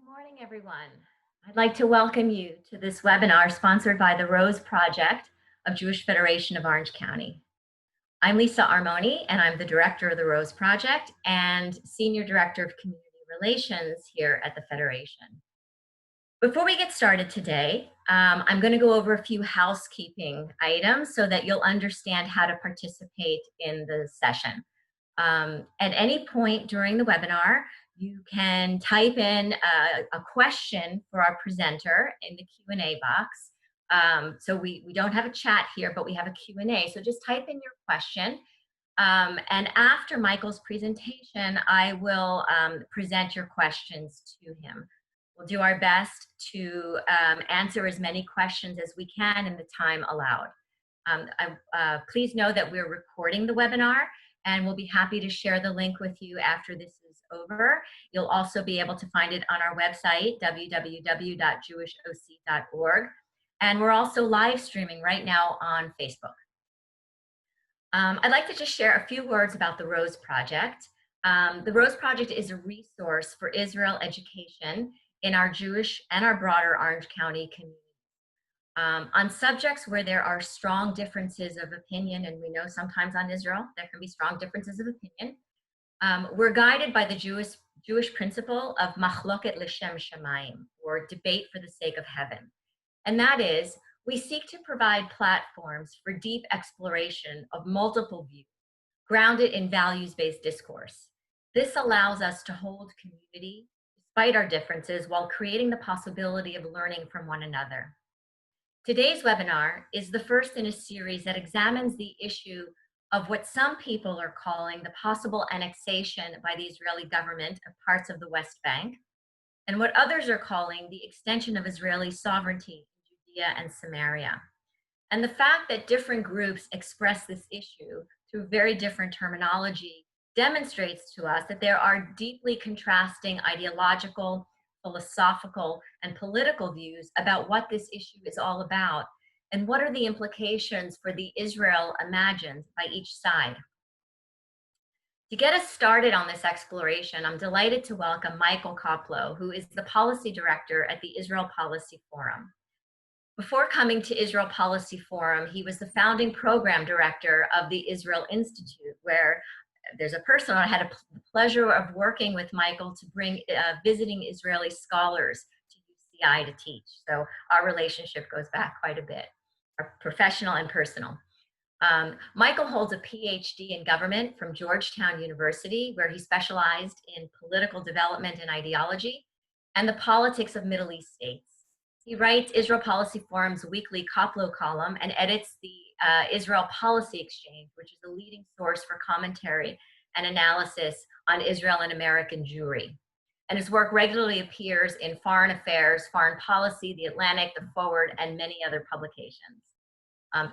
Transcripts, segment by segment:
Morning, everyone. I'd like to welcome you to this webinar sponsored by the Rose Project of Jewish Federation of Orange County. I'm Lisa Armoni, and I'm the director of the Rose Project and Senior Director of Community Relations here at the Federation. Before we get started today, I'm going to go over a few housekeeping items so that you'll understand how to participate in the session. At any point during the webinar, you can type in a question for our presenter in the Q&A box. So we don't have a chat here, but we have a Q&A. So just type in your question. And after Michael's presentation, I will present your questions to him. We'll do our best to answer as many questions as we can in the time allowed. Please know that we're recording the webinar, and we'll be happy to share the link with you after this is over. You'll also be able to find it on our website, www.jewishoc.org. And we're also live streaming right now on Facebook. I'd like to just share a few words about the Rose Project. The Rose Project is a resource for Israel education in our Jewish and our broader Orange County community. On subjects where there are strong differences of opinion, and we know sometimes on Israel there can be strong differences of opinion, we're guided by the Jewish principle of machloket l'shem shamayim, or debate for the sake of heaven. And that is, we seek to provide platforms for deep exploration of multiple views, grounded in values-based discourse. This allows us to hold community despite our differences while creating the possibility of learning from one another. Today's webinar is the first in a series that examines the issue of what some people are calling the possible annexation by the Israeli government of parts of the West Bank, and what others are calling the extension of Israeli sovereignty in Judea and Samaria. And the fact that different groups express this issue through very different terminology demonstrates to us that there are deeply contrasting ideological, philosophical, and political views about what this issue is all about, and what are the implications for the Israel imagined by each side. To get us started on this exploration, I'm delighted to welcome Michael Koplow, who is the Policy Director at the Israel Policy Forum. Before coming to Israel Policy Forum, he was the founding program director of the Israel Institute, where there's a person I had the pleasure of working with Michael to bring visiting Israeli scholars to UCI to teach. So our relationship goes back quite a bit, professional and personal. Michael holds a PhD in government from Georgetown University, where he specialized in political development and ideology and the politics of Middle East states. He writes Israel Policy Forum's weekly Koplow column and edits the Israel Policy Exchange, which is a leading source for commentary and analysis on Israel and American Jewry. And his work regularly appears in Foreign Affairs, Foreign Policy, The Atlantic, The Forward, and many other publications.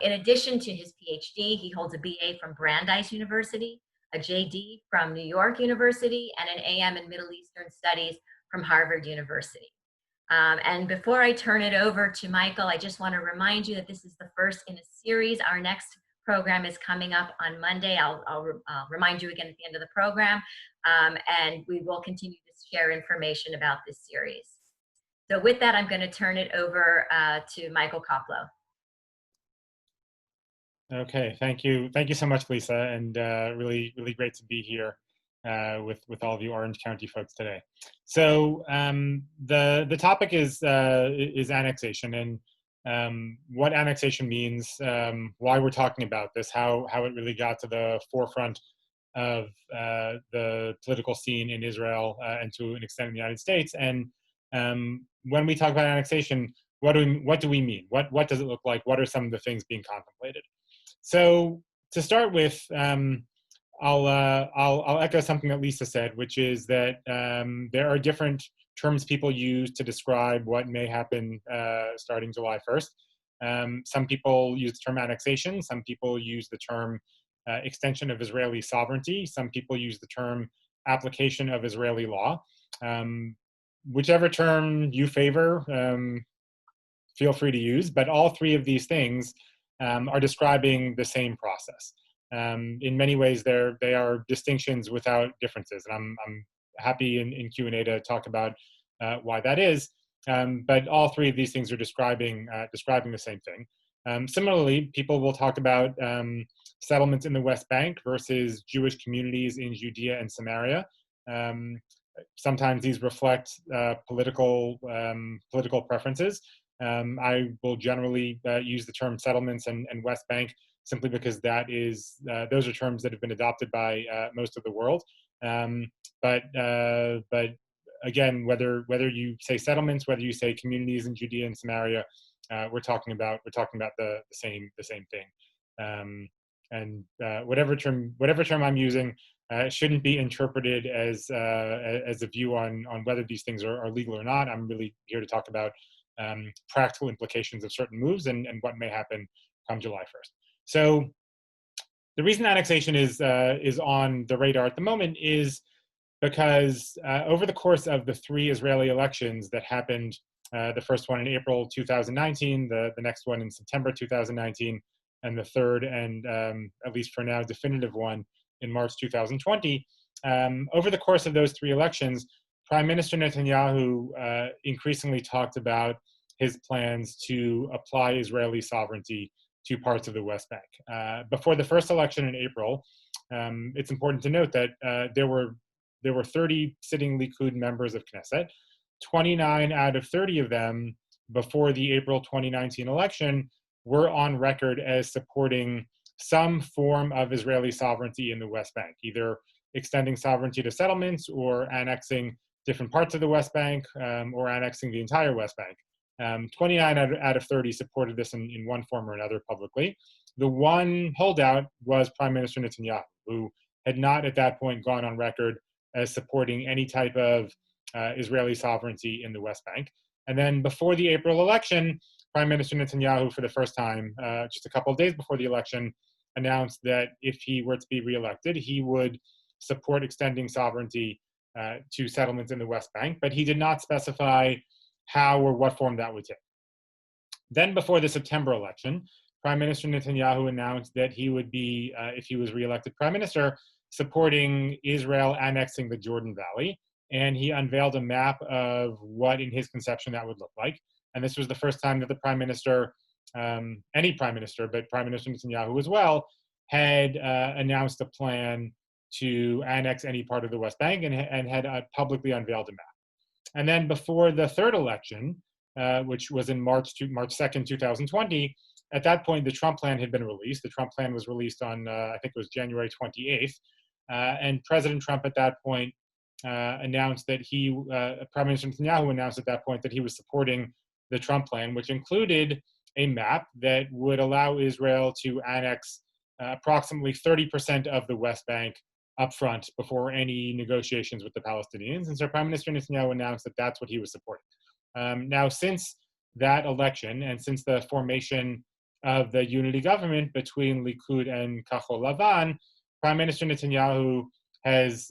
In addition to his PhD, he holds a BA from Brandeis University, a JD from New York University, and an AM in Middle Eastern Studies from Harvard University. And before I turn it over to Michael, I just want to remind you that this is the first in a series. Our next program is coming up on Monday. I'll remind you again at the end of the program, and we will continue to share information about this series. So with that, I'm going to turn it over to Michael Koplow. Okay, thank you. Thank you so much, Lisa, and really great to be here with all of you Orange County folks today. So the topic is annexation, and what annexation means, why we're talking about this, how it really got to the forefront of the political scene in Israel and to an extent in the United States. And when we talk about annexation, what do we mean? What does it look like? What are some of the things being contemplated? So to start with, I'll echo something that Lisa said, which is that there are different terms people use to describe what may happen starting July 1st. Some people use the term annexation. Some people use the term extension of Israeli sovereignty. Some people use the term application of Israeli law. Whichever term you favor, feel free to use, but all three of these things are describing the same process. In many ways, they are distinctions without differences, and I'm happy in Q&A to talk about why that is. But all three of these things are describing the same thing. Similarly, people will talk about settlements in the West Bank versus Jewish communities in Judea and Samaria. Um, Sometimes these reflect political preferences. I will generally use the term settlements and West Bank simply because those are terms that have been adopted by most of the world. Um, but again, whether you say settlements, whether you say communities in Judea and Samaria, we're talking about the same thing. And whatever term I'm using shouldn't be interpreted as a view on whether these things are legal or not. I'm really here to talk about practical implications of certain moves and what may happen come July 1st. So the reason annexation is on the radar at the moment is because over the course of the three Israeli elections that happened, the first one in April 2019, the next one in September 2019, and the third and at least for now definitive one in March 2020, over the course of those three elections, Prime Minister Netanyahu increasingly talked about his plans to apply Israeli sovereignty to parts of the West Bank. Before the first election in April, it's important to note that there were 30 sitting Likud members of Knesset. 29 out of 30 of them before the April 2019 election were on record as supporting some form of Israeli sovereignty in the West Bank, either extending sovereignty to settlements or annexing different parts of the West Bank or annexing the entire West Bank. 29 out of 30 supported this in one form or another publicly. The one holdout was Prime Minister Netanyahu, who had not at that point gone on record as supporting any type of Israeli sovereignty in the West Bank. And then before the April election, Prime Minister Netanyahu, for the first time, just a couple of days before the election, announced that if he were to be reelected, he would support extending sovereignty to settlements in the West Bank, but he did not specify how or what form that would take. Then before the September election, Prime Minister Netanyahu announced that he would be, if he was reelected prime minister, supporting Israel annexing the Jordan Valley. And he unveiled a map of what, in his conception, that would look like. And this was the first time that the prime minister, any prime minister, but Prime Minister Netanyahu as well, had announced a plan to annex any part of the West Bank and had publicly unveiled a map. And then before the third election, which was in March 2nd, 2020, at that point, the Trump plan had been released. The Trump plan was released on, I think it was January 28th. And President Trump at that point announced that Prime Minister Netanyahu announced at that point that he was supporting the Trump plan, which included a map that would allow Israel to annex approximately 30% of the West Bank upfront before any negotiations with the Palestinians. And so Prime Minister Netanyahu announced that that's what he was supporting. Now, since that election and since the formation of the unity government between Likud and Kachol Lavan, Prime Minister Netanyahu has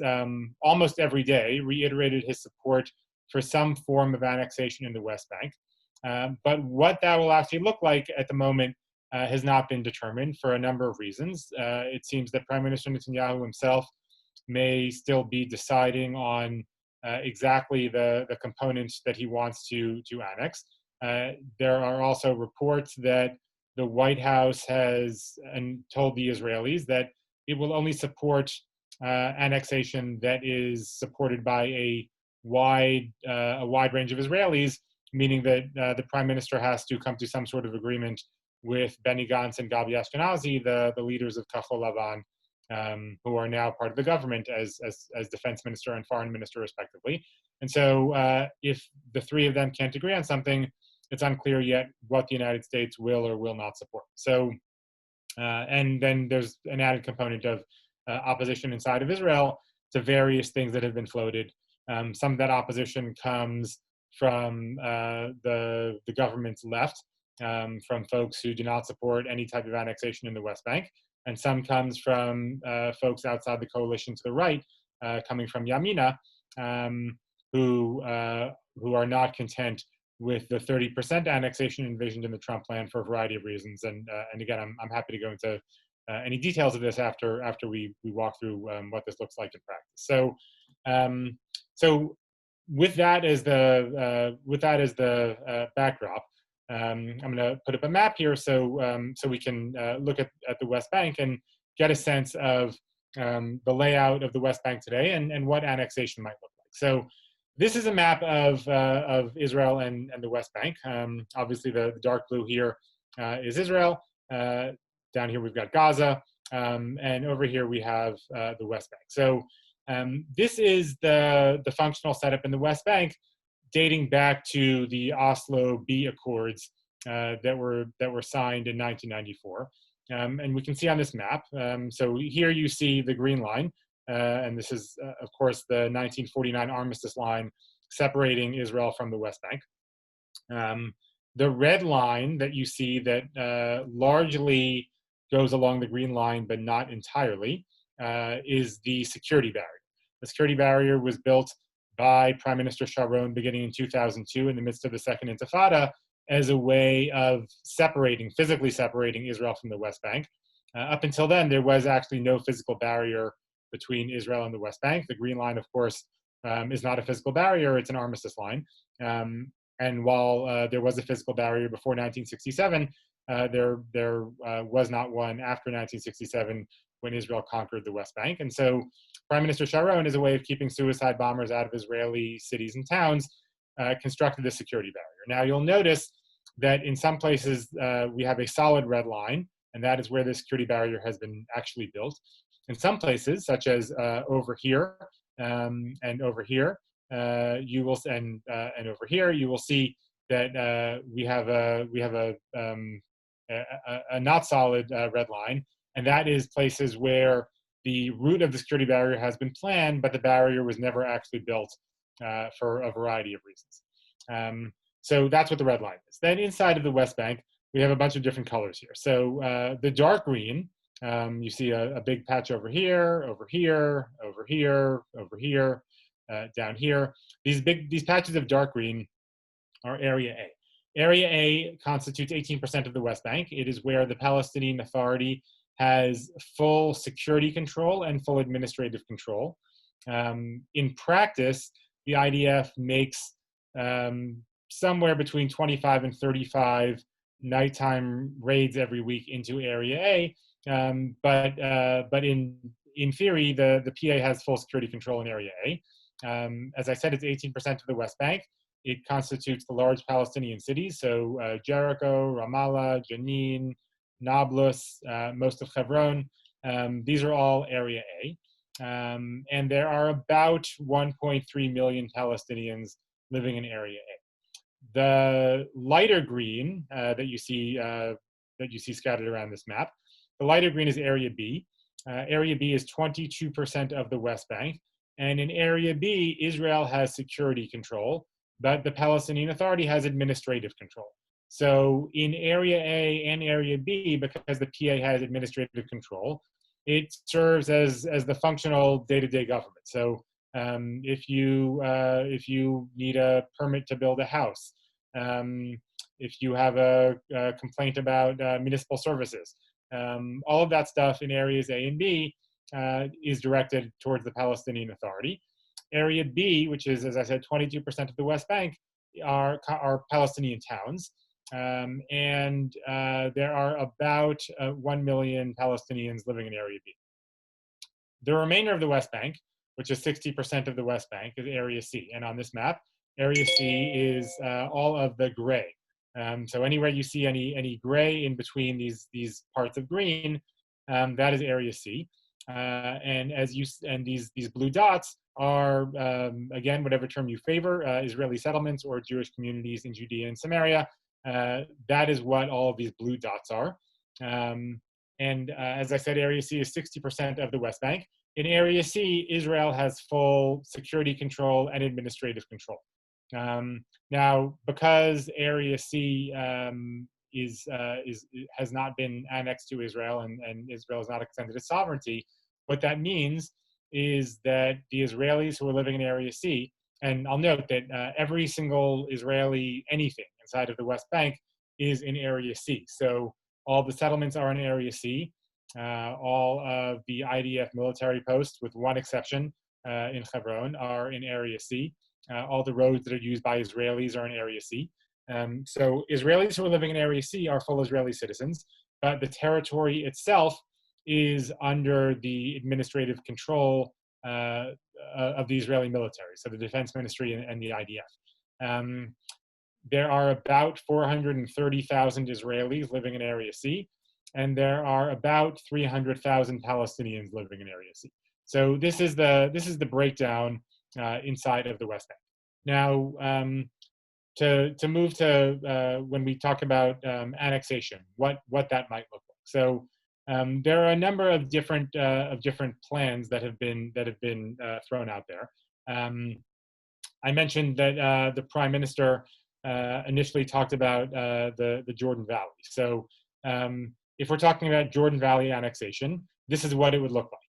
almost every day reiterated his support for some form of annexation in the West Bank. But what that will actually look like at the moment has not been determined for a number of reasons. It seems that Prime Minister Netanyahu himself may still be deciding on exactly the components that he wants to annex. There are also reports that the White House has told the Israelis that it will only support annexation that is supported by a wide range of Israelis, meaning that the prime minister has to come to some sort of agreement with Benny Gantz and Gabi Ashkenazi, the leaders of Kachol Lavan, who are now part of the government as defense minister and foreign minister, respectively. And so if the three of them can't agree on something, it's unclear yet what the United States will or will not support. So, and then there's an added component of opposition inside of Israel to various things that have been floated. Some of that opposition comes from the government's left, from folks who do not support any type of annexation in the West Bank, and some comes from folks outside the coalition to the right, coming from Yamina, who are not content with the 30% annexation envisioned in the Trump plan for a variety of reasons. And again, I'm happy to go into any details of this after we walk through what this looks like in practice. So with that as the backdrop, I'm going to put up a map here so we can look at the West Bank and get a sense of the layout of the West Bank today and what annexation might look like. So this is a map of Israel and the West Bank. Obviously, the dark blue here is Israel. Down here we've got Gaza, and over here we have the West Bank. So this is the functional setup in the West Bank, dating back to the Oslo B Accords that were signed in 1994. And we can see on this map. So here you see the green line, and this is, of course, the 1949 armistice line separating Israel from the West Bank. The red line that you see that largely goes along the green line, but not entirely, is the security barrier. The security barrier was built by Prime Minister Sharon beginning in 2002 in the midst of the Second Intifada as a way of physically separating Israel from the West Bank. Up until then, there was actually no physical barrier between Israel and the West Bank. The green line, of course, is not a physical barrier, it's an armistice line. And while there was a physical barrier before 1967, there was not one after 1967 when Israel conquered the West Bank. And so Prime Minister Sharon, as a way of keeping suicide bombers out of Israeli cities and towns, constructed this security barrier. Now you'll notice that in some places we have a solid red line, and that is where the security barrier has been actually built. In some places, such as over here and over here, you will and over here, you will see that we have a not solid red line, and that is places where the route of the security barrier has been planned, but the barrier was never actually built for a variety of reasons. So that's what the red line is. Then inside of the West Bank, we have a bunch of different colors here. So the dark green, you see a big patch over here, over here, over here, over here, down here. These patches of dark green are Area A. Area A constitutes 18% of the West Bank. It is where the Palestinian Authority has full security control and full administrative control. In practice, the IDF makes somewhere between 25 and 35 nighttime raids every week into Area A, but in theory, the PA has full security control in Area A. As I said, it's 18% of the West Bank. It constitutes the large Palestinian cities, so Jericho, Ramallah, Jenin, Nablus, most of Hebron. These are all Area A. And there are about 1.3 million Palestinians living in Area A. The lighter green that you see scattered around this map, the lighter green is Area B. Area B is 22% of the West Bank. And in Area B, Israel has security control, but the Palestinian Authority has administrative control. So in Area A and Area B, because the PA has administrative control, it serves as the functional day-to-day government. So if you need a permit to build a house, if you have a complaint about municipal services, all of that stuff in areas A and B is directed towards the Palestinian Authority. Area B, which is, as I said, 22% of the West Bank, are Palestinian towns. And there are about 1 million Palestinians living in Area B. The remainder of the West Bank, which is 60% of the West Bank, is Area C. And on this map, Area C is all of the gray. So anywhere you see any gray in between these parts of green, that is Area C. And these blue dots are, again, whatever term you favor, Israeli settlements or Jewish communities in Judea and Samaria. That is what all of these blue dots are. As I said, Area C is 60% of the West Bank. In Area C, Israel has full security control and administrative control. Now, because Area C has not been annexed to Israel and Israel has not extended its sovereignty, what that means is that the Israelis who are living in Area C, and I'll note that every single Israeli anything inside of the West Bank is in Area C. So all the settlements are in Area C. All of the IDF military posts, with one exception in Hebron, are in Area C. all the roads that are used by Israelis are in Area C. So Israelis who are living in Area C are full Israeli citizens, but the territory itself is under the administrative control of the Israeli military, so the Defense Ministry and the IDF. There are about 430,000 Israelis living in Area C, and there are about 300,000 Palestinians living in Area C. So this is the breakdown inside of the West Bank. Now, to move to when we talk about annexation, what that might look like. So there are a number of different plans that have been thrown out there. I mentioned that the Prime Minister initially talked about the Jordan Valley. So if we're talking about Jordan Valley annexation, this is what it would look like.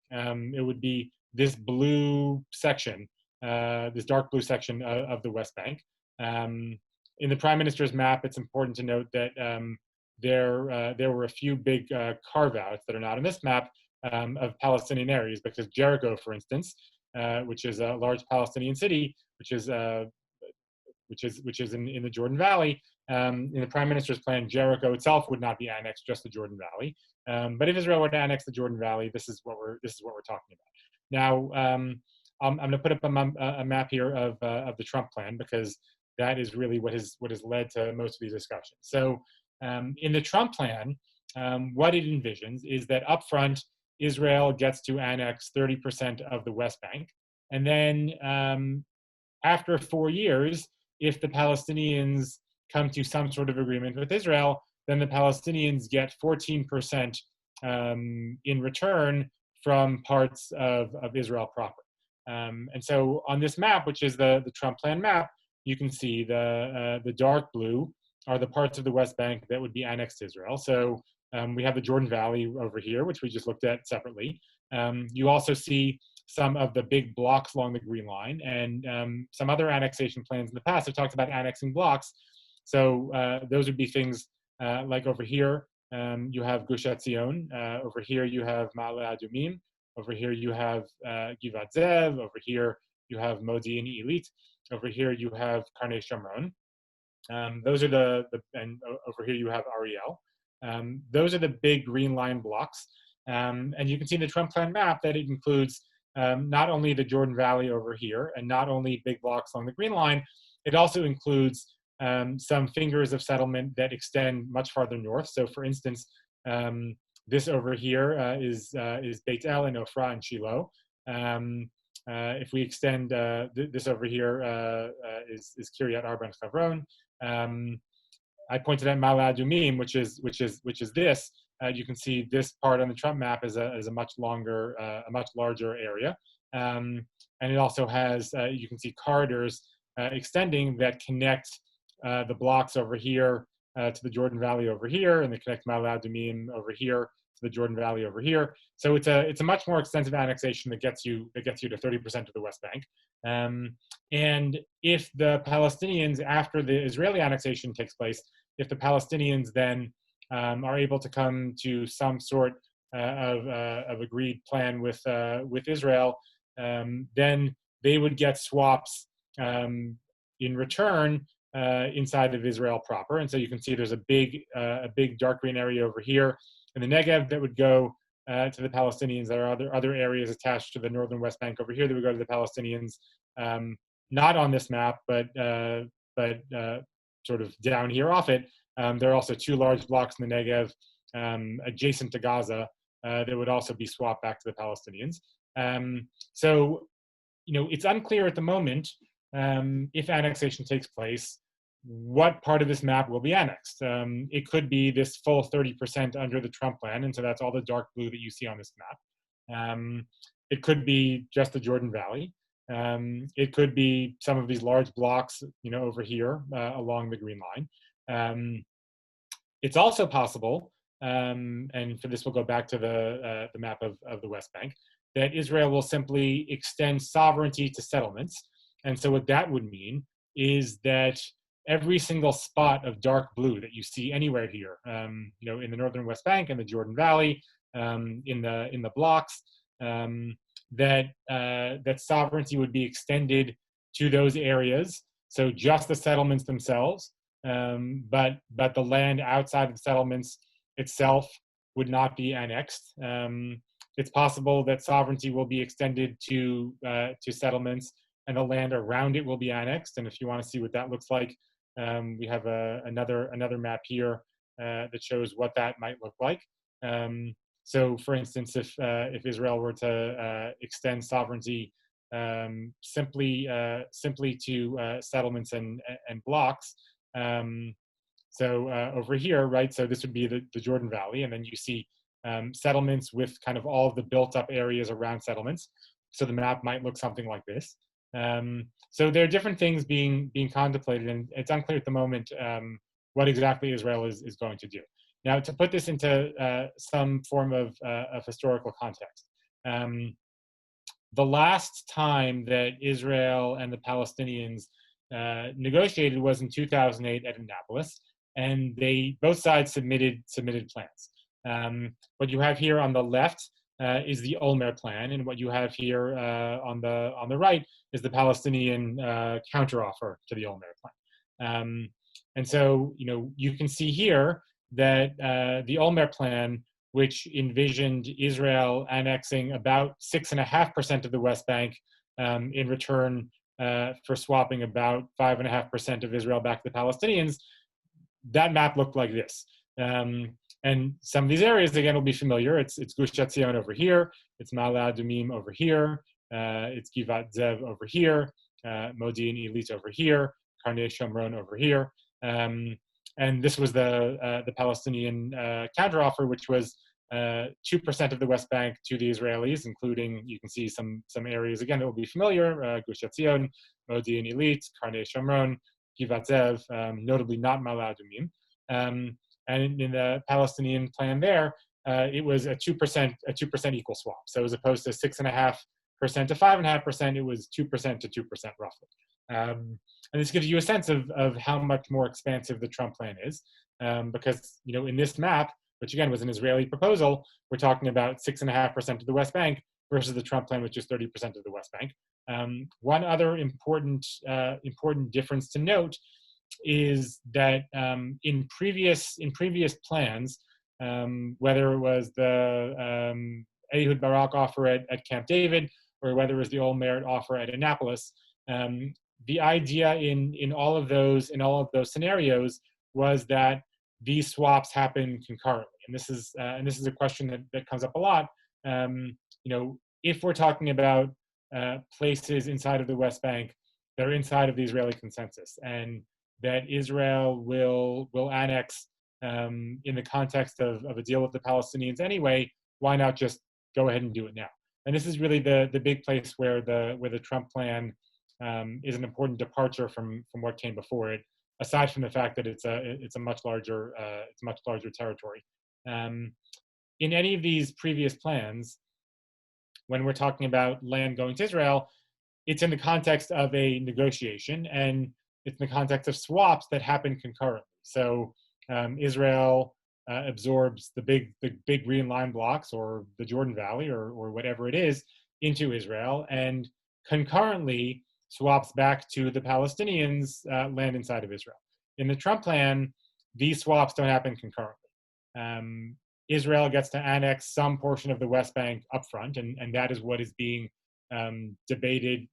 It would be this blue section, this dark blue section of the West Bank. In the Prime Minister's map, it's important to note that there were a few big carve-outs that are not in this map of Palestinian areas, because Jericho, for instance, which is a large Palestinian city, which is in the Jordan Valley. In the Prime Minister's plan, Jericho itself would not be annexed, just the Jordan Valley. But if Israel were to annex the Jordan Valley, this is what we're talking about. Now, I'm going to put up a map here of the Trump plan, because that is really what has led to most of these discussions. So, in the Trump plan, what it envisions is that upfront, Israel gets to annex 30% of the West Bank, and then after 4 years, if the Palestinians come to some sort of agreement with Israel, then the Palestinians get 14% in return from parts of Israel proper. And so on this map, which is the Trump plan map, you can see the dark blue are the parts of the West Bank that would be annexed to Israel. So we have the Jordan Valley over here, which we just looked at separately. You also see some of the big blocks along the Green Line, and some other annexation plans in the past have talked about annexing blocks. So those would be things like over here, you have Gush Etzion. Over here, you have Ma'ale Adumim. Over here, you have Givat Zev. Over here, you have Modi'in Ilit. Over here, you have Karnei Shomron. Those are and over here you have Ariel. Those are the big Green Line blocks. And you can see in the Trump plan map that it includes not only the Jordan Valley over here, and not only big blocks along the Green Line, it also includes some fingers of settlement that extend much farther north. So for instance, this over here is Beit El and Ofra and Shiloh. If we extend this over here is Kiryat Arba and Chavron. I pointed at Ma'ale Adumim, which is this. You can see this part on the Trump map is a much larger area, and it also has you can see corridors extending that connect the blocks over here to the Jordan Valley over here, and they connect Ma'ale Adumim over here to the Jordan Valley over here. So it's a much more extensive annexation that gets you to 30% of the West Bank. And if the Palestinians, after the Israeli annexation takes place, if the Palestinians then are able to come to some sort of agreed plan with Israel, then they would get swaps in return inside of Israel proper. And so you can see there's a big dark green area over here in the Negev that would go to the Palestinians. There are other areas attached to the northern West Bank over here that would go to the Palestinians. Not on this map, but sort of down here off it. There are also two large blocks in the Negev adjacent to Gaza that would also be swapped back to the Palestinians. So, it's unclear at the moment if annexation takes place, what part of this map will be annexed. It could be this full 30% under the Trump plan, and so that's all the dark blue that you see on this map. It could be just the Jordan Valley. It could be some of these large blocks, over here along the Green Line. It's also possible, and for this we'll go back to the map of the West Bank, that Israel will simply extend sovereignty to settlements. And so what that would mean is that every single spot of dark blue that you see anywhere here, in the northern West Bank and the Jordan Valley, in the blocks, that sovereignty would be extended to those areas. So just the settlements themselves, but the land outside of the settlements itself would not be annexed. It's possible that sovereignty will be extended to settlements, and the land around it will be annexed. And if you want to see what that looks like, we have another map here that shows what that might look like. So, for instance, if Israel were to extend sovereignty simply to settlements and blocks. So over here, right? So this would be the Jordan Valley, and then you see settlements with kind of all of the built-up areas around settlements. So the map might look something like this. So there are different things being contemplated, and it's unclear at the moment what exactly Israel is going to do. Now, to put this into some form of historical context, the last time that Israel and the Palestinians negotiated was in 2008 at Annapolis, and both sides submitted plans. What you have here on the left is the Olmert plan, and what you have here on the right is the Palestinian counteroffer to the Olmert plan. And so, you can see here that the Olmert plan, which envisioned Israel annexing about 6.5% of the West Bank in return for swapping about 5.5% of Israel back to the Palestinians, that map looked like this. And some of these areas, again, will be familiar. It's Gush Etzion over here. It's Ma'ale Adumim over here. It's Givat Zev over here. Modi'in Ilit over here. Karnei Shomron over here. And this was the Palestinian counteroffer, which was 2% of the West Bank to the Israelis, including, you can see some areas, again, that will be familiar, Gush Etzion, Modi'in Ilit, Karnei Shomron, Givat Zev, notably not Ma'ale Adumim. And in the Palestinian plan there, it was a 2% equal swap. So as opposed to 6.5% to 5.5%, it was 2% to 2% roughly. And this gives you a sense of how much more expansive the Trump plan is, because in this map, which again was an Israeli proposal, we're talking about 6.5% of the West Bank versus the Trump plan, which is 30% of the West Bank. One other important difference to note is that in previous plans, whether it was the Ehud Barak offer at Camp David, or whether it was the Olmert offer at Annapolis, the idea in all of those scenarios was that these swaps happen concurrently, and this is a question that comes up a lot. If we're talking about places inside of the West Bank that are inside of the Israeli consensus, and that Israel will annex in the context of a deal with the Palestinians anyway, why not just go ahead and do it now? And this is really the big place where the Trump plan is an important departure from what came before it, aside from the fact that it's a much larger territory. In any of these previous plans, when we're talking about land going to Israel, it's in the context of a negotiation, and it's in the context of swaps that happen concurrently. So Israel absorbs the big green line blocks, or the Jordan Valley, or whatever it is, into Israel, and concurrently swaps back to the Palestinians land inside of Israel. In the Trump plan, these swaps don't happen concurrently. Israel gets to annex some portion of the West Bank upfront, and that is what is being debated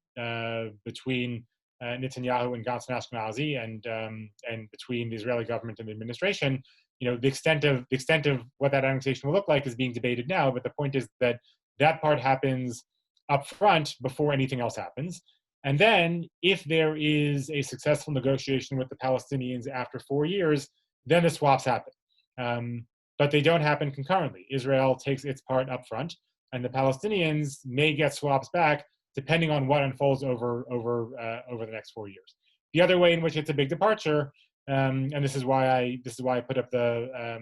between Netanyahu and Gantz and Ashkenazi, and between the Israeli government and the administration. The extent of what that annexation will look like is being debated now, but the point is that part happens up front before anything else happens. And then if there is a successful negotiation with the Palestinians after 4 years, then the swaps happen. But they don't happen concurrently. Israel takes its part up front, and the Palestinians may get swaps back depending on what unfolds over the next 4 years. The other way in which it's a big departure, and this is why I put up the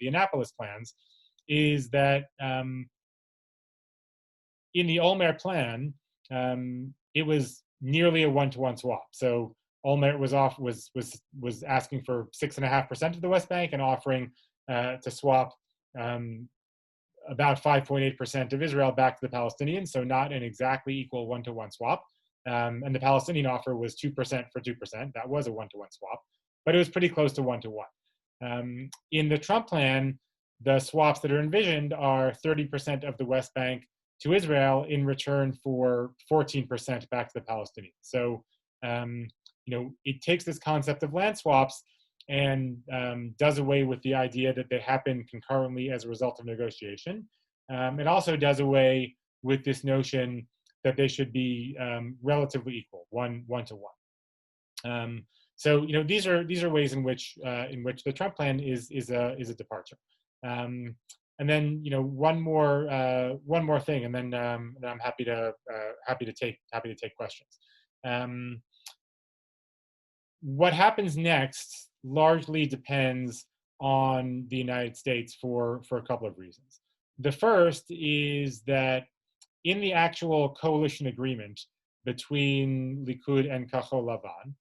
Annapolis plans, is that in the Olmert plan, it was nearly a one-to-one swap. So Olmert was asking for 6.5% of the West Bank and offering to swap about 5.8% of Israel back to the Palestinians. So not an exactly equal one-to-one swap. and the Palestinian offer was 2% for 2%. That was a one-to-one swap, but it was pretty close to one-to-one. In the Trump plan, the swaps that are envisioned are 30% of the West Bank to Israel in return for 14% back to the Palestinians. So, it takes this concept of land swaps and does away with the idea that they happen concurrently as a result of negotiation. It also does away with this notion that they should be relatively equal, one to one. So these are ways in which the Trump plan is a departure. And then one more thing, and then I'm happy to take questions. What happens next largely depends on the United States for a couple of reasons. The first is that in the actual coalition agreement between Likud and Kachol Lavan,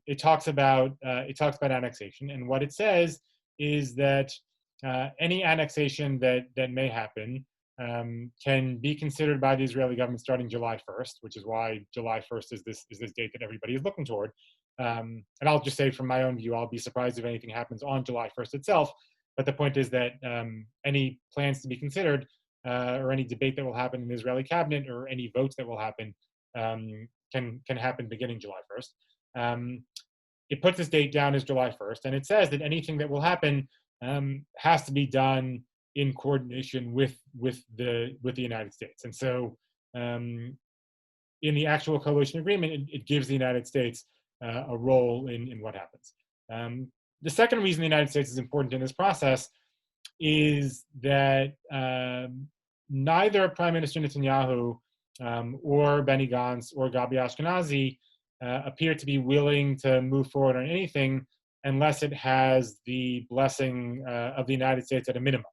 it talks about annexation, and what it says is that any annexation that may happen can be considered by the Israeli government starting July 1st, which is why July 1st is this date that everybody is looking toward. And I'll just say from my own view, I'll be surprised if anything happens on July 1st itself. But the point is that any plans to be considered or any debate that will happen in the Israeli cabinet or any votes that will happen can happen beginning July 1st. It puts this date down as July 1st, and it says that anything that will happen has to be done in coordination with the United States. And so in the actual coalition agreement, it gives the United States a role in what happens. The second reason the United States is important in this process is that neither Prime Minister Netanyahu or Benny Gantz or Gabi Ashkenazi appear to be willing to move forward on anything unless it has the blessing of the United States at a minimum.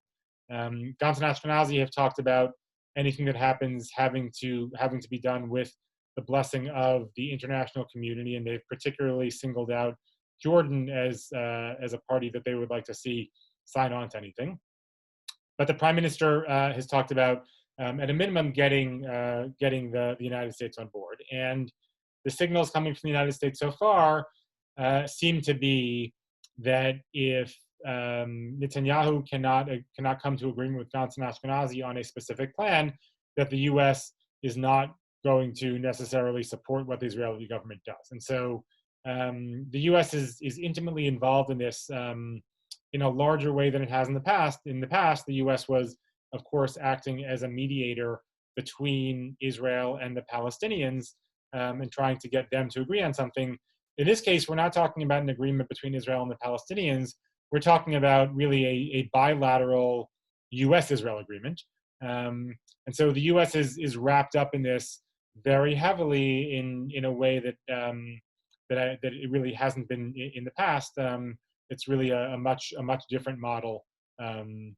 Gantz and Ashkenazi have talked about anything that happens having to be done with the blessing of the international community, and they've particularly singled out Jordan as a party that they would like to see sign on to anything. But the Prime Minister has talked about, at a minimum, getting the United States on board. And the signals coming from the United States so far seem to be that if Netanyahu cannot come to agreement with Gantz and Ashkenazi on a specific plan, that the U.S. is not going to necessarily support what the Israeli government does. And so the U.S. is intimately involved in this in a larger way than it has in the past. In the past, the U.S. was, of course, acting as a mediator between Israel and the Palestinians and trying to get them to agree on something. In this case, we're not talking about an agreement between Israel and the Palestinians. We're talking about really a bilateral U.S.-Israel agreement. And so the U.S. is wrapped up in this very heavily in a way that that it really hasn't been in the past. It's really a much different model than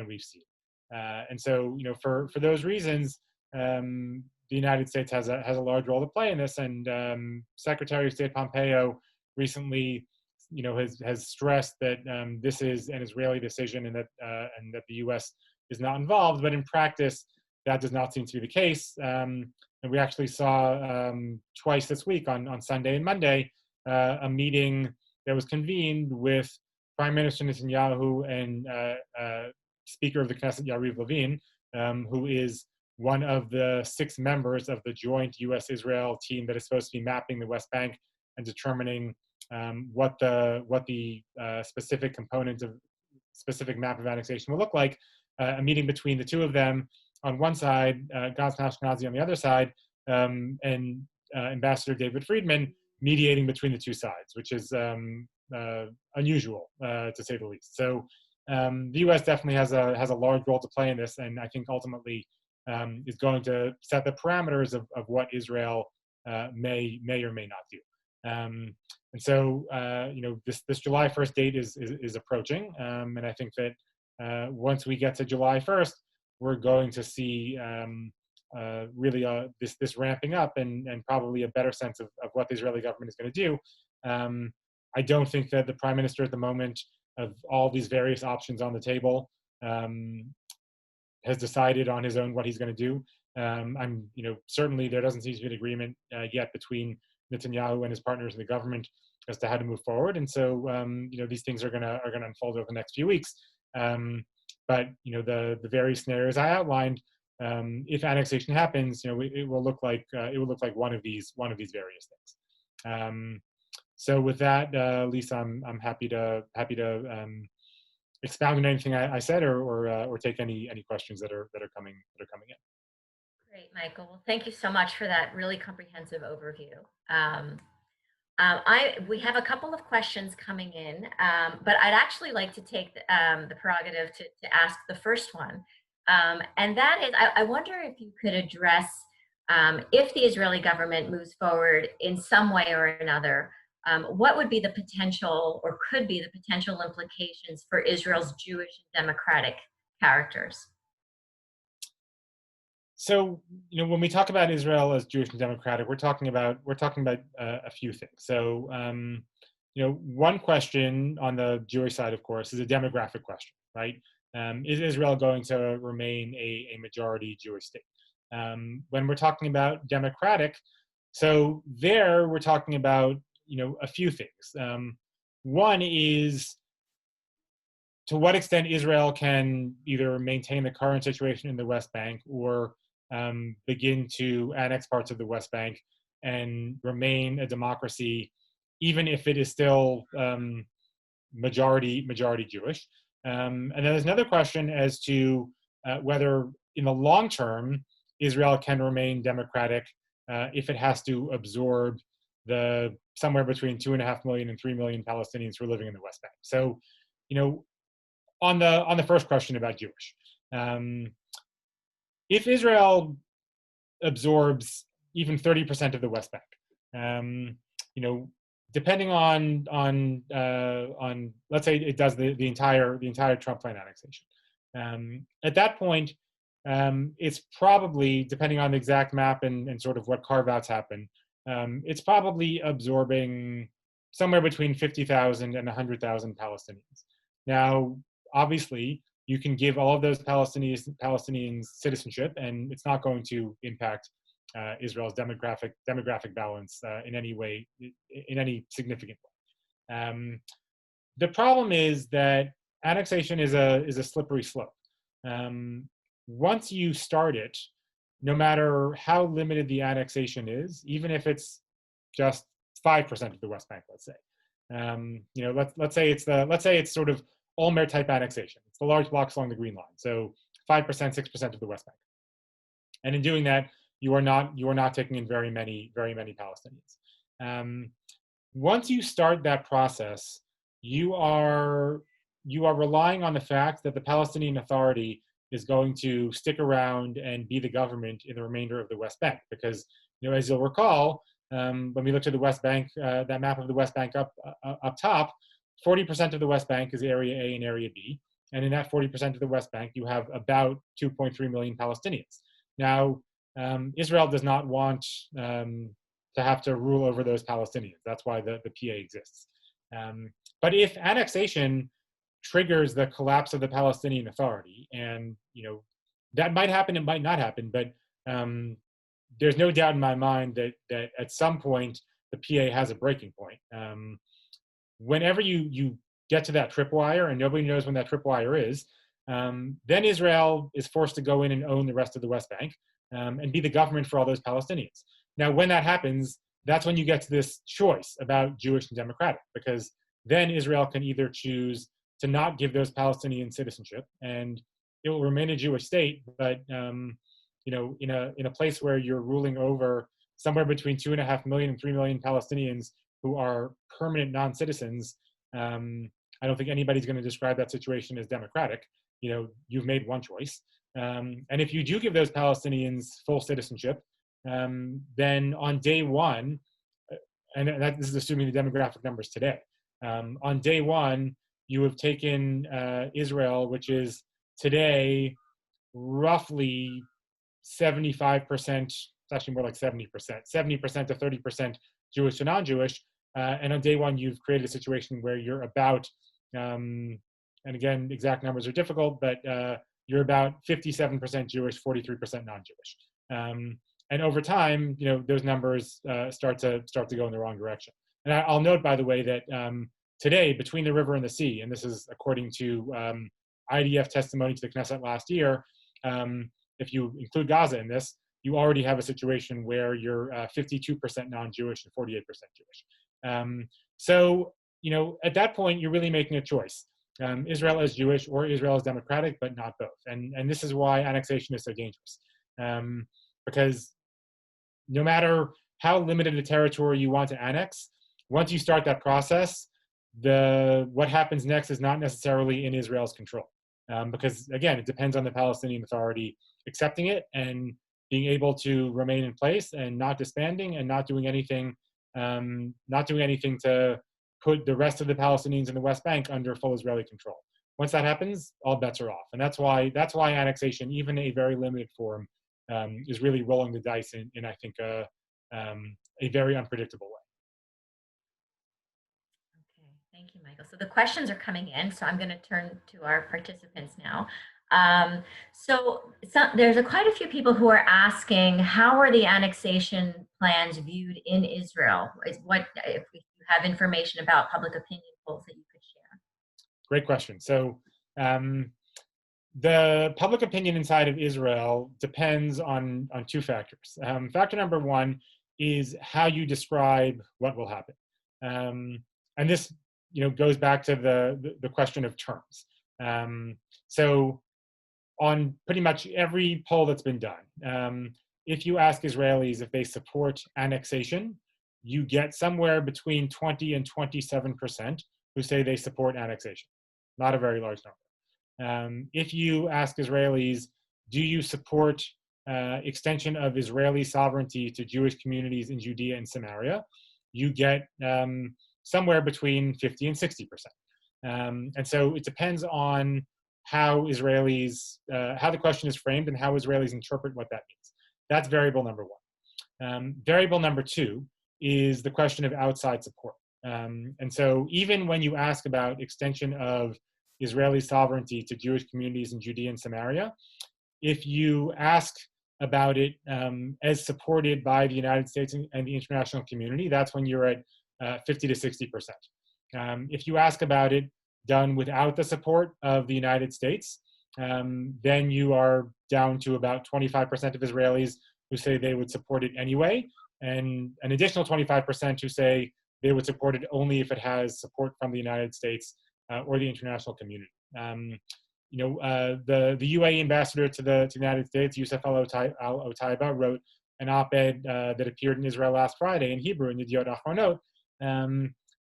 we've seen. And so for those reasons, the United States has a large role to play in this. And Secretary of State Pompeo recently has stressed that this is an Israeli decision and that the U.S. is not involved. But in practice, that does not seem to be the case. And we actually saw twice this week on Sunday and Monday a meeting that was convened with Prime Minister Netanyahu and Speaker of the Knesset Yariv Levin, who is one of the 6 members of the joint U.S.-Israel team that is supposed to be mapping the West Bank and determining what the specific component of specific map of annexation will look like. A meeting between the two of them on one side, Gantz and Ashkenazi on the other side, and Ambassador David Friedman mediating between the two sides, which is unusual to say the least. So the U.S. definitely has a large role to play in this, and I think ultimately is going to set the parameters of what Israel may or may not do. And so this July 1st date is approaching, and I think that once we get to July 1st, we're going to see really this ramping up and probably a better sense of what the Israeli government is going to do. I don't think that the Prime Minister at the moment, of all these various options on the table, has decided on his own what he's going to do. Certainly there doesn't seem to be an agreement yet between Netanyahu and his partners in the government as to how to move forward. And so, these things are gonna unfold over the next few weeks. But the various scenarios I outlined, if annexation happens, it will look like one of these various things. So with that, Lisa, I'm happy to expound on anything I said, or take any questions that are coming in. Great, Michael. Well, thank you so much for that really comprehensive overview. We have a couple of questions coming in, but I'd actually like to take the prerogative to ask the first one. And that is, I wonder if you could address if the Israeli government moves forward in some way or another, what would be the potential or could be the potential implications for Israel's Jewish and democratic characters? So, when we talk about Israel as Jewish and democratic, we're talking about a few things. So, one question on the Jewish side, of course, is a demographic question, right? Is Israel going to remain a majority Jewish state? When we're talking about democratic, so there we're talking about a few things. One is to what extent Israel can either maintain the current situation in the West Bank or begin to annex parts of the West Bank and remain a democracy, even if it is still majority Jewish. And then there's another question as to whether, in the long term, Israel can remain democratic if it has to absorb the somewhere between 2.5 million and 3 million Palestinians who are living in the West Bank. So, on the first question about Jewish, if Israel absorbs even 30% of the West Bank, depending on let's say it does the entire Trump plan annexation, at that point, it's probably, depending on the exact map and sort of what carve-outs happen, it's probably absorbing somewhere between 50,000 and 100,000 Palestinians. Now, obviously, you can give all of those Palestinians citizenship, and it's not going to impact Israel's demographic balance in any way, in any significant way. The problem is that annexation is a slippery slope. Once you start it, no matter how limited the annexation is, even if it's just 5% of the West Bank, let's say, let's say it's sort of Olmer type annexation. It's the large blocks along the Green Line, so 5%, 6% of the West Bank. And in doing that, you are not taking in very many Palestinians. Once you start that process, you are relying on the fact that the Palestinian Authority is going to stick around and be the government in the remainder of the West Bank, because as you'll recall, when we looked at the West Bank, that map of the West Bank up top, 40% of the West Bank is Area A and Area B, and in that 40% of the West Bank, you have about 2.3 million Palestinians. Now, Israel does not want to have to rule over those Palestinians. That's why the PA exists. But if annexation triggers the collapse of the Palestinian Authority, and that might happen, it might not happen, but there's no doubt in my mind that at some point the PA has a breaking point. Whenever you get to that tripwire, and nobody knows when that tripwire is, then Israel is forced to go in and own the rest of the West Bank and be the government for all those Palestinians. Now, when that happens, that's when you get to this choice about Jewish and democratic, because then Israel can either choose to not give those Palestinian citizenship, and it will remain a Jewish state, but in a place where you're ruling over somewhere between 2.5 million and 3 million Palestinians who are permanent non-citizens, I don't think anybody's going to describe that situation as democratic. You've made one choice. And if you do give those Palestinians full citizenship, then on day one, and this is assuming the demographic numbers today, on day one, you have taken Israel, which is today roughly 75%, it's actually more like 70%, 70% to 30% Jewish to non-Jewish. And on day one, you've created a situation where you're about, and again, exact numbers are difficult, but you're about 57% Jewish, 43% non-Jewish. And over time, those numbers start to go in the wrong direction. And I'll note, by the way, that today, between the river and the sea, and this is according to IDF testimony to the Knesset last year, if you include Gaza in this, you already have a situation where you're 52% non-Jewish and 48% Jewish. So, at that point, you're really making a choice. Israel as Jewish or Israel as democratic, but not both. And this is why annexation is so dangerous. Because no matter how limited a territory you want to annex, once you start that process, what happens next is not necessarily in Israel's control. Because again, it depends on the Palestinian Authority accepting it and being able to remain in place and not disbanding and not doing anything to put the rest of the Palestinians in the West Bank under full Israeli control. Once that happens, all bets are off, and that's why annexation, even a very limited form, is really rolling the dice in I think a very unpredictable way. Okay, thank you, Michael. So the questions are coming in, so I'm going to turn to our participants now. So there's quite a few people who are asking, how are the annexation plans viewed in Israel? If you have information about public opinion polls that you could share? Great question. So the public opinion inside of Israel depends on two factors. Factor number one is how you describe what will happen, and this goes back to the question of terms. So on pretty much every poll that's been done, if you ask Israelis if they support annexation, you get somewhere between 20 and 27% who say they support annexation. Not a very large number. If you ask Israelis, do you support extension of Israeli sovereignty to Jewish communities in Judea and Samaria, you get somewhere between 50 and 60%. And so it depends on how the question is framed and how Israelis interpret what that means. That's variable number one. Variable number two is the question of outside support. And so even when you ask about extension of Israeli sovereignty to Jewish communities in Judea and Samaria, if you ask about it as supported by the United States and the international community, that's when you're at 50 to 60%. If you ask about it done without the support of the United States, then you are down to about 25% of Israelis who say they would support it anyway, and an additional 25% who say they would support it only if it has support from the United States or the international community. The UAE ambassador to the United States, Youssef Al-Otaiba, wrote an op-ed that appeared in Israel last Friday in Hebrew in Yediot Achronot,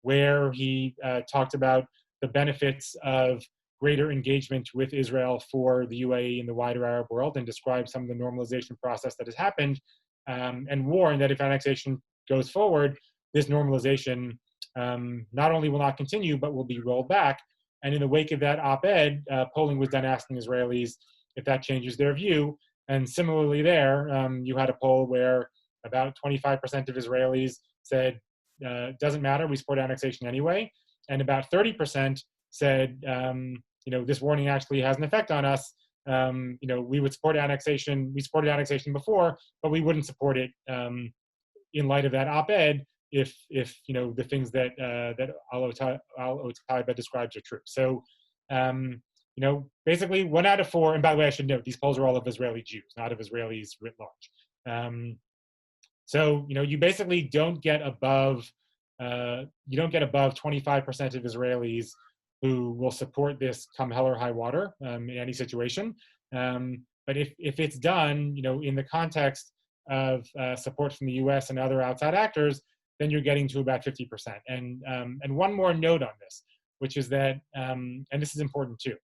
where he talked about the benefits of greater engagement with Israel for the UAE and the wider Arab world, and described some of the normalization process that has happened, and warned that if annexation goes forward, this normalization not only will not continue, but will be rolled back. And in the wake of that op-ed, polling was done asking Israelis if that changes their view. And similarly there, you had a poll where about 25% of Israelis said, doesn't matter, we support annexation anyway. And about 30% said, this warning actually has an effect on us. We would support annexation. We supported annexation before, but we wouldn't support it in light of that op-ed if the things that Al-Otaiba describes are true. So, basically 1 out of 4. And by the way, I should note these polls are all of Israeli Jews, not of Israelis writ large. So you basically don't get above 25% of Israelis who will support this come hell or high water in any situation. But if it's done, in the context of support from the U.S. and other outside actors, then you're getting to about 50%. And one more note on this, which is that, and this is important too,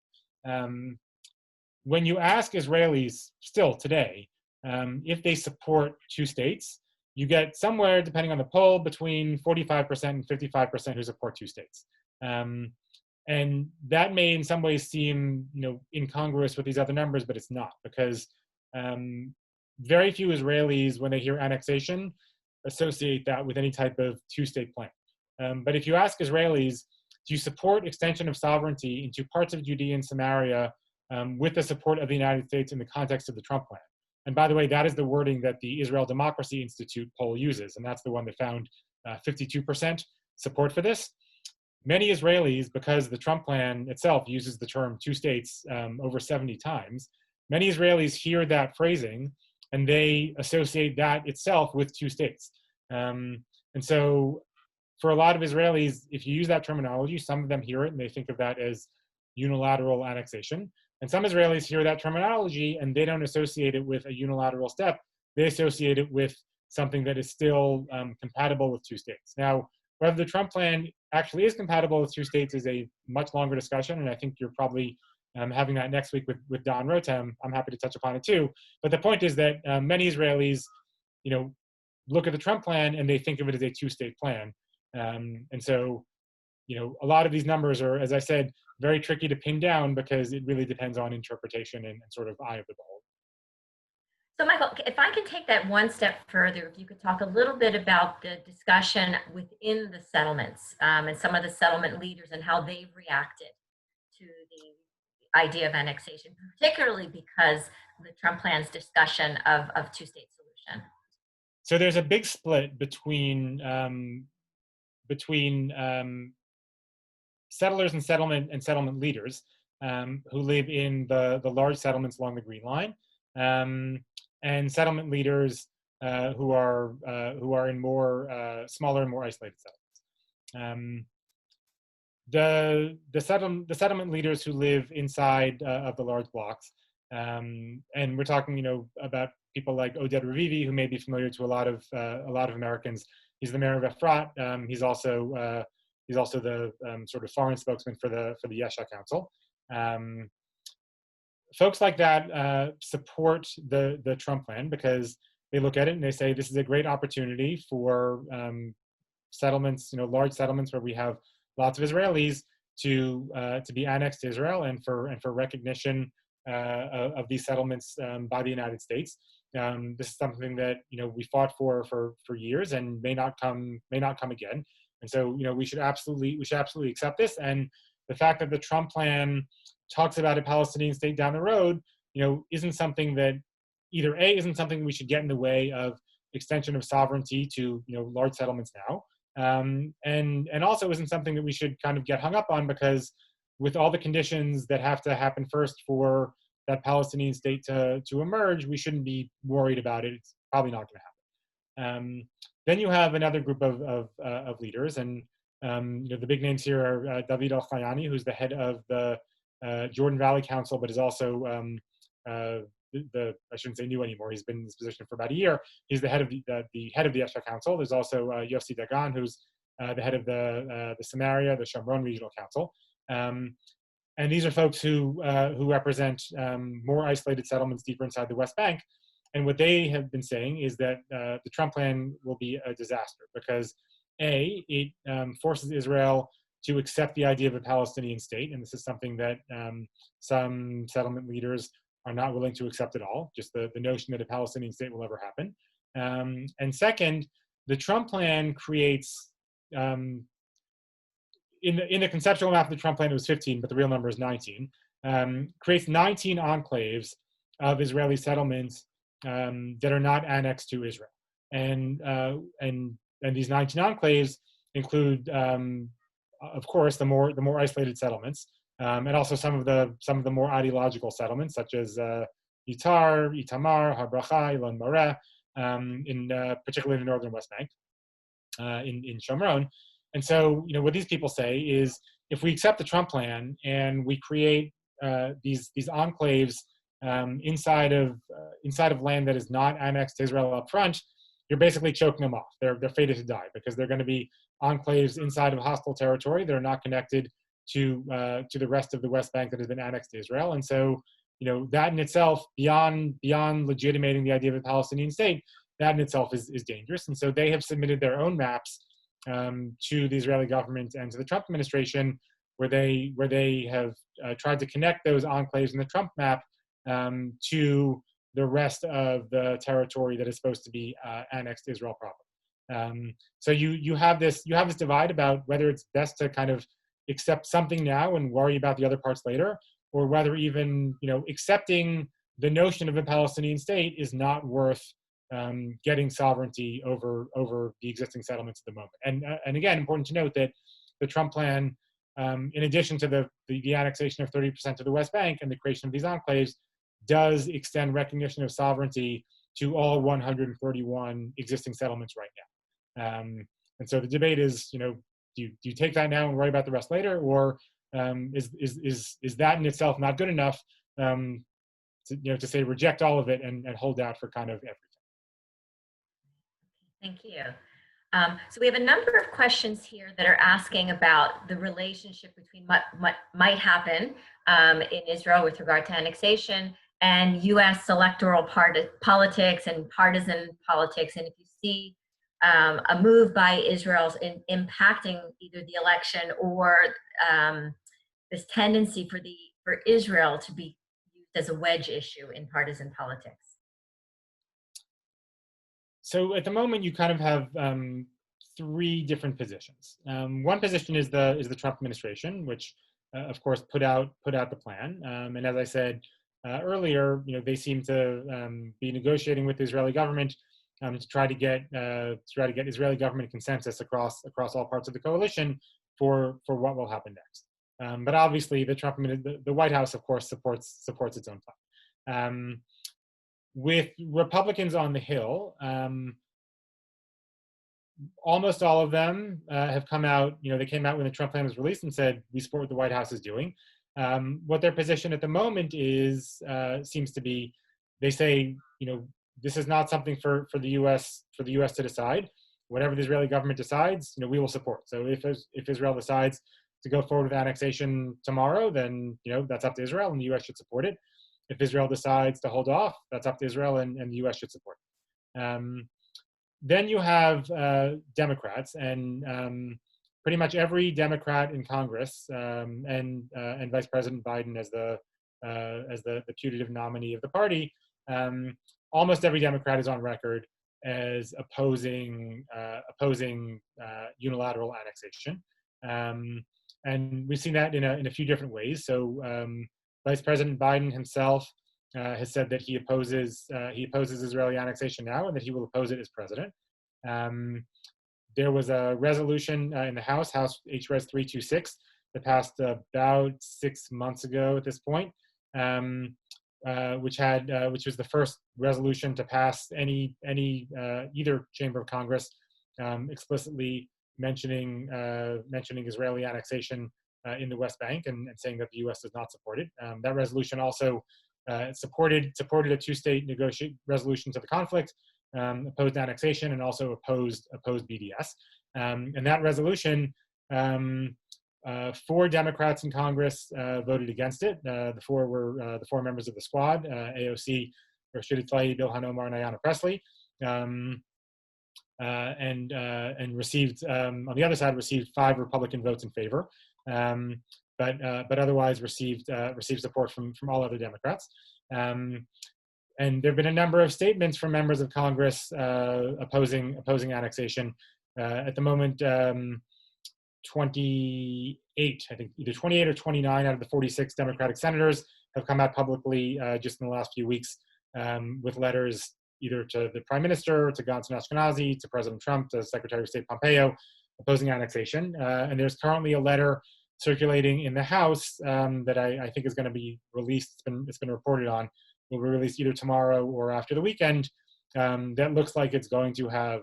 when you ask Israelis still today if they support two states, you get somewhere, depending on the poll, between 45% and 55% who support two states. And that may in some ways seem incongruous with these other numbers, but it's not, because very few Israelis, when they hear annexation, associate that with any type of two-state plan. But if you ask Israelis, do you support extension of sovereignty into parts of Judea and Samaria with the support of the United States in the context of the Trump plan? And by the way, that is the wording that the Israel Democracy Institute poll uses, and that's the one that found 52% support for this. Many Israelis, because the Trump plan itself uses the term two states over 70 times, many Israelis hear that phrasing and they associate that itself with two states. And so for a lot of Israelis, if you use that terminology, some of them hear it and they think of that as unilateral annexation. And some Israelis hear that terminology and they don't associate it with a unilateral step. They associate it with something that is still compatible with two states. Now, whether the Trump plan actually is compatible with two states is a much longer discussion, and I think you're probably having that next week with Don Rotem. I'm happy to touch upon it too. But the point is that many Israelis, look at the Trump plan and they think of it as a two-state plan. And so, a lot of these numbers are, as I said, very tricky to pin down because it really depends on interpretation and sort of eye of the beholder. So, Michael, if I can take that one step further, if you could talk a little bit about the discussion within the settlements and some of the settlement leaders and how they've reacted to the idea of annexation, particularly because the Trump plan's discussion of two-state solution. So there's a big split between settlers and settlement leaders who live in the large settlements along the Green Line, and settlement leaders who are in more smaller and more isolated settlements. The settlement leaders who live inside of the large blocks, and we're talking about people like Oded Ravivi, who may be familiar to a lot of Americans. He's the mayor of Efrat. He's also the sort of foreign spokesman for the Yesha Council. Folks like that support the Trump plan because they look at it and they say this is a great opportunity for settlements, large settlements where we have lots of Israelis to be annexed to Israel, and for recognition of these settlements by the United States. This is something that we fought for years and may not come again. And so we should absolutely accept this. And the fact that the Trump plan talks about a Palestinian state down the road, isn't something that isn't something we should get in the way of extension of sovereignty to large settlements now, and also isn't something that we should kind of get hung up on, because with all the conditions that have to happen first for that Palestinian state to emerge, we shouldn't be worried about it. It's probably not going to happen. Then you have another group of leaders, and the big names here are David Al-Khayani, who's the head of the Jordan Valley Council, but is also I shouldn't say new anymore. He's been in this position for about a year. He's the head of the head of the Yesha Council. There's also Yossi Dagan, who's the head of the Samaria, the Shomron Regional Council. And these are folks who represent more isolated settlements deeper inside the West Bank. And what they have been saying is that the Trump plan will be a disaster because, A, it forces Israel to accept the idea of a Palestinian state. And this is something that some settlement leaders are not willing to accept at all, just the notion that a Palestinian state will ever happen. And second, the Trump plan creates, in the conceptual map of the Trump plan, it was 15, but the real number is 19, creates 19 enclaves of Israeli settlements that are not annexed to Israel. And these 19 enclaves include, of course, the more isolated settlements, and also some of the more ideological settlements, such as Yitar, Itamar, Har Bracha, Ilon Moreh, particularly in the northern West Bank, in Shomron. And so, what these people say is, if we accept the Trump plan and we create these enclaves inside of land that is not annexed to Israel up front, you're basically choking them off. They're fated to die because they're going to be enclaves inside of hostile territory that are not connected to the rest of the West Bank that has been annexed to Israel. And so, that in itself, beyond legitimating the idea of a Palestinian state, that in itself is dangerous. And so they have submitted their own maps to the Israeli government and to the Trump administration, where they have tried to connect those enclaves in the Trump map to the rest of the territory that is supposed to be annexed to Israel proper. So you have this divide about whether it's best to kind of accept something now and worry about the other parts later, or whether even accepting the notion of a Palestinian state is not worth getting sovereignty over the existing settlements at the moment. And again, important to note that the Trump plan, in addition to the annexation of 30% of the West Bank and the creation of these enclaves, does extend recognition of sovereignty to all 131 existing settlements right now. And so the debate is, do you take that now and worry about the rest later, or is that in itself not good enough to say reject all of it and hold out for kind of everything? Thank you. So we have a number of questions here that are asking about the relationship between what might happen in Israel with regard to annexation and U.S. electoral politics and partisan politics, and if you see a move by Israel in impacting either the election or this tendency for Israel to be used as a wedge issue in partisan politics. So at the moment, you kind of have three different positions. One position is the Trump administration, which, of course, put out the plan. And as I said earlier, they seem to be negotiating with the Israeli government to try to get Israeli government consensus across all parts of the coalition for what will happen next. But obviously, the White House, of course, supports its own plan. With Republicans on the Hill, almost all of them have come out. They came out when the Trump plan was released and said, we support what the White House is doing. What their position at the moment seems to be, they say, this is not something for the U.S. to decide. Whatever the Israeli government decides, we will support. So if Israel decides to go forward with annexation tomorrow, then that's up to Israel, and the U.S. should support it. If Israel decides to hold off, that's up to Israel, and the U.S. should support it. Then you have Democrats, and pretty much every Democrat in Congress, and Vice President Biden as the putative nominee of the party, almost every Democrat is on record as opposing unilateral annexation, and we've seen that in a few different ways. So Vice President Biden himself has said that he opposes Israeli annexation now, and that he will oppose it as president. There was a resolution in the House HRES 326 that passed about 6 months ago at this point, which was the first resolution to pass either chamber of Congress explicitly mentioning Israeli annexation in the West Bank and saying that the U.S. does not support it. That resolution also supported a two-state resolution to the conflict, opposed annexation, and also opposed BDS. And that resolution, 4 Democrats in Congress voted against it. The 4 were the 4 members of the Squad: AOC, Rashida Tlaib, Ilhan Omar, and Ayanna Pressley. And received on the other side 5 Republican votes in favor, but otherwise received support from all other Democrats. And there have been a number of statements from members of Congress opposing annexation. At the moment, 28, I think either 28 or 29 out of the 46 Democratic senators have come out publicly just in the last few weeks with letters either to the Prime Minister, to Gantz and Ashkenazi, to President Trump, to Secretary of State Pompeo, opposing annexation. And there's currently a letter circulating in the House that I think is going to be released. It's been reported on. Will be released either tomorrow or after the weekend. That looks like it's going to have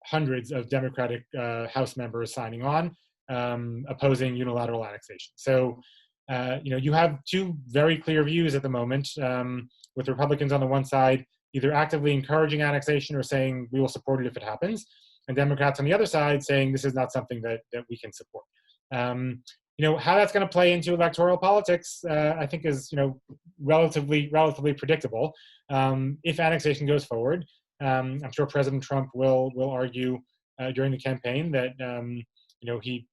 hundreds of Democratic House members signing on, opposing unilateral annexation. So, you have 2 very clear views at the moment, with Republicans on the one side either actively encouraging annexation or saying we will support it if it happens, and Democrats on the other side saying this is not something that we can support. How that's going to play into electoral politics, I think is relatively predictable. If annexation goes forward, I'm sure President Trump will argue during the campaign that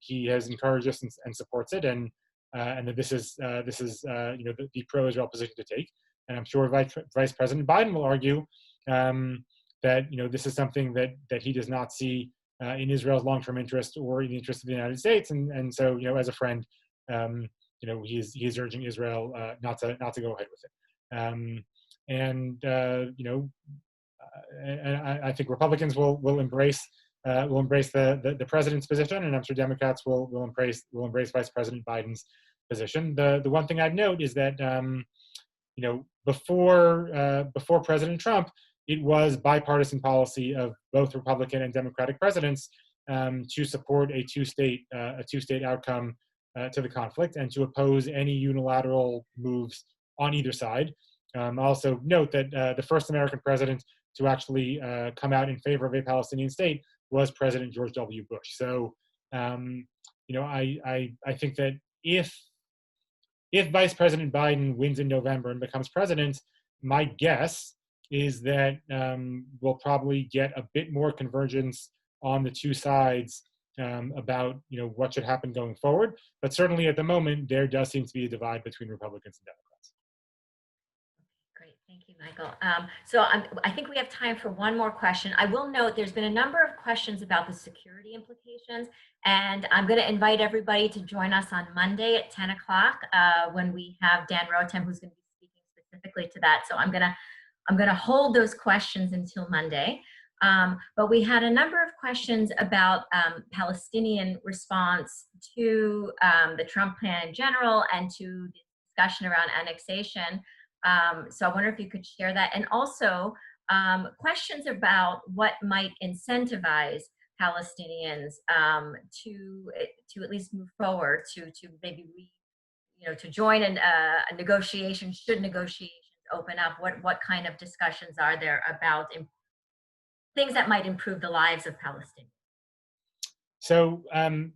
he has encouraged this and supports it, and that this is the pro-Israel position to take. And I'm sure Vice President Biden will argue that this is something that he does not see in Israel's long-term interest or in the interest of the United States, and so as a friend, he's urging Israel not to go ahead with it. Um, and I think Republicans will embrace the president's position, and I'm sure Democrats will embrace Vice President Biden's position. The one thing I'd note is that before President Trump, it was bipartisan policy of both Republican and Democratic presidents to support a two state outcome to the conflict and to oppose any unilateral moves on either side. Also note that the first American president to actually come out in favor of a Palestinian state was President George W. Bush. So, I think that if Vice President Biden wins in November and becomes president, my guess is that we'll probably get a bit more convergence on the two sides about what should happen going forward. But certainly at the moment, there does seem to be a divide between Republicans and Democrats. Great, thank you, Michael. I think we have time for one more question. I will note there's been a number of questions about the security implications, and I'm going to invite everybody to join us on Monday at 10 o'clock when we have Dan Rotem, who's going to be speaking specifically to that. So I'm going to hold those questions until Monday. But we had a number of questions about Palestinian response to the Trump plan in general and to the discussion around annexation. So I wonder if you could share that. And also questions about what might incentivize Palestinians to at least move forward, to maybe to join in a negotiation, should negotiations open up. What kind of discussions are there about things that might improve the lives of Palestinians? So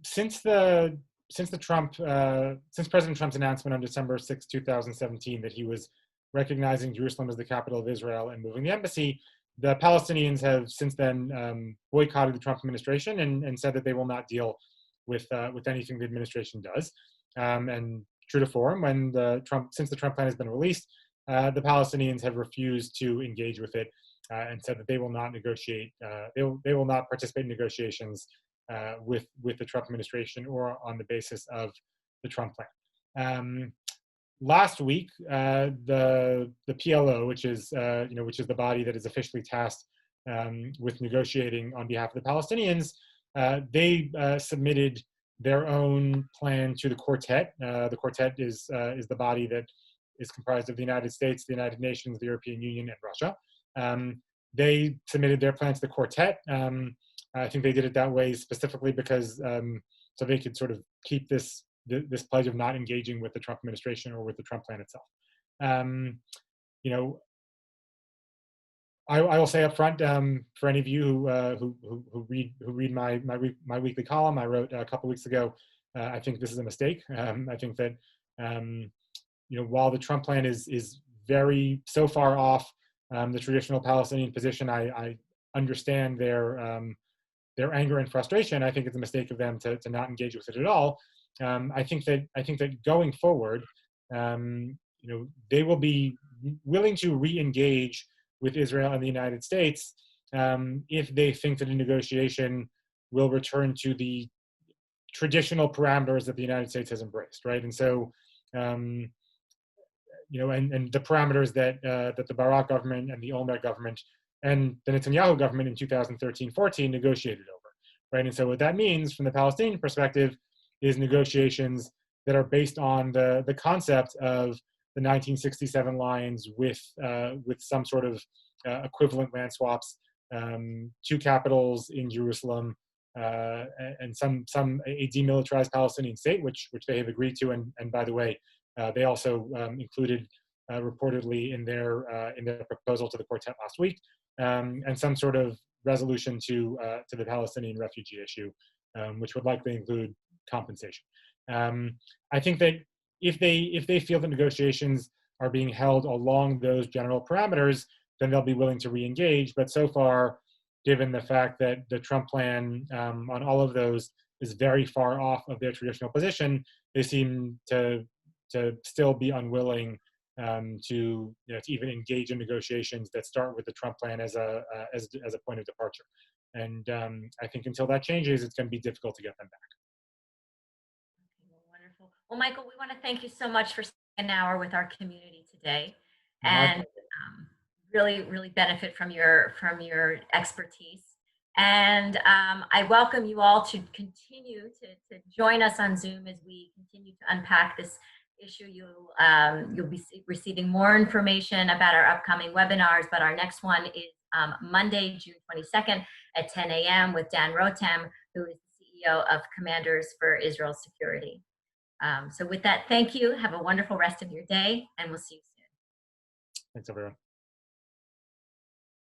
since President Trump's announcement on December 6, 2017, that he was recognizing Jerusalem as the capital of Israel and moving the embassy, the Palestinians have since then boycotted the Trump administration and said that they will not deal with anything the administration does. And true to form, since the Trump plan has been released, the Palestinians have refused to engage with it and said that they will not negotiate. They will not participate in negotiations with the Trump administration or on the basis of the Trump plan. Last week, the PLO, which is the body that is officially tasked with negotiating on behalf of the Palestinians, they submitted their own plan to the Quartet. The Quartet is the body that is comprised of the United States, the United Nations, the European Union, and Russia. They submitted their plan to the Quartet. I think they did it that way specifically because so they could sort of keep this pledge of not engaging with the Trump administration or with the Trump plan itself. I will say up front, for any of you who read my weekly column I wrote a couple weeks ago, I think this is a mistake. I think that while the Trump plan is very so far off the traditional Palestinian position, I understand their anger and frustration. I think it's a mistake of them to not engage with it at all. I think that going forward, they will be willing to re-engage with Israel and the United States if they think that a negotiation will return to the traditional parameters that the United States has embraced, right? And so, and the parameters that the Barak government and the Olmert government and the Netanyahu government in 2013-14 negotiated over, right? And so what that means from the Palestinian perspective is negotiations that are based on the concept of the 1967 lines with some sort of equivalent land swaps, two capitals in Jerusalem, and a demilitarized Palestinian state, which they have agreed to. And by the way, they also included reportedly in their proposal to the Quartet last week, and some sort of resolution to the Palestinian refugee issue, which would likely include compensation. I think that if they feel that negotiations are being held along those general parameters, then they'll be willing to re-engage. But so far, given the fact that the Trump plan on all of those is very far off of their traditional position, they seem to still be unwilling to even engage in negotiations that start with the Trump plan as a point of departure. And I think until that changes, it's going to be difficult to get them back. Okay, well, wonderful. Well, Michael, we want to thank you so much for spending an hour with our community today. My and really, really benefit from your expertise. And I welcome you all to continue to join us on Zoom as we continue to unpack this issue. You'll be receiving more information about our upcoming webinars, but our next one is Monday, June 22nd at 10 a.m. with Dan Rotem, who is the CEO of Commanders for Israel Security. So with that, thank you. Have a wonderful rest of your day, and we'll see you soon. Thanks, everyone.